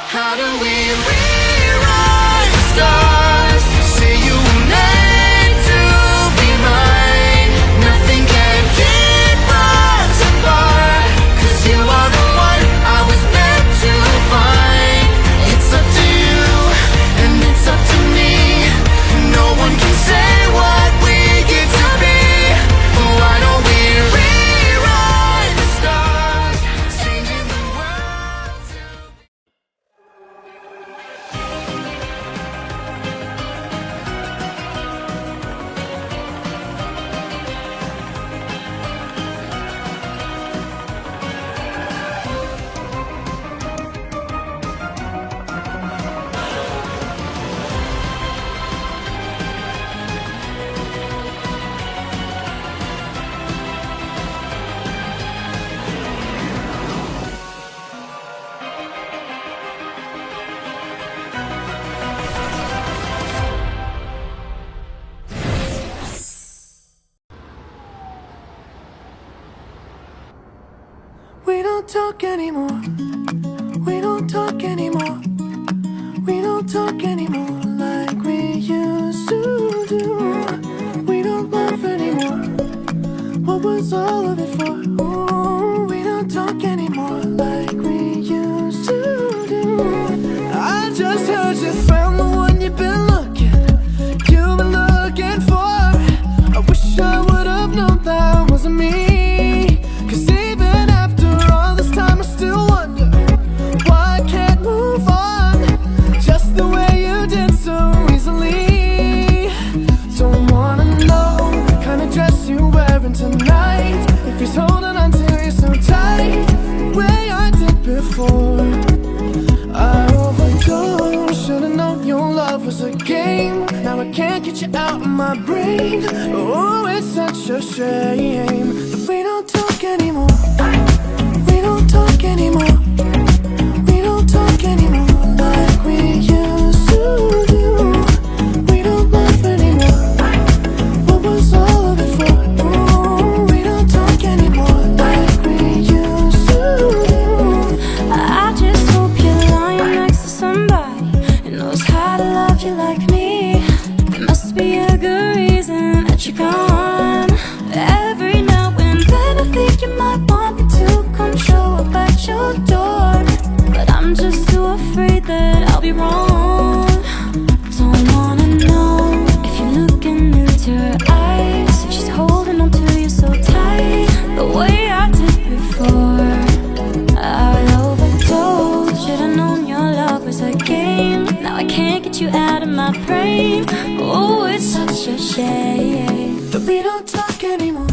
How do we rewrite the stars? Say you were meant to be mine. Nothing can keep us apart, 'cause you are the one I was meant to find. It's up to you, and it's up to me. No one can say what we get to be. Why don't we rewrite the stars, changing the world to... We don't talk anymore. We don't talk anymore. We don't talk anymore like we used to do. We don't laugh anymore. What was all of it for? Ooh, we don't talk anymore like we used to do. I just heard you found the one you've been looking for. I wish I would have known that wasn't me. 'Cause even after all this time I still wonder why I can't move on just the way you did so easily. Don't wanna know the kind of dress you're wearing tonight, if he's holding on to you so tight, the way I did before. I overdosed, should've known your love was a game. Now I can't get you out of my brain. Oh, it's such a shame that we don't talk anymore. We don't talk anymore. We don't talk anymore like we used to do. We don't laugh anymore. What was all of it for? Ooh, we don't talk anymore like we used to do. I just hope you're lying next to somebody who knows how to love you like me. There must be a good reason that you're gone. Every now and then I think you might want me to come show up at your door, but I'm just too afraid that I'll be wrong. Don't wanna know if you're looking into her eyes, if she's holding on to you so tight, the way I did before. I overdosed, should've known your love was a game. Now I can't get you out of my brain. Oh, it's such a shame That we don't talk anymore.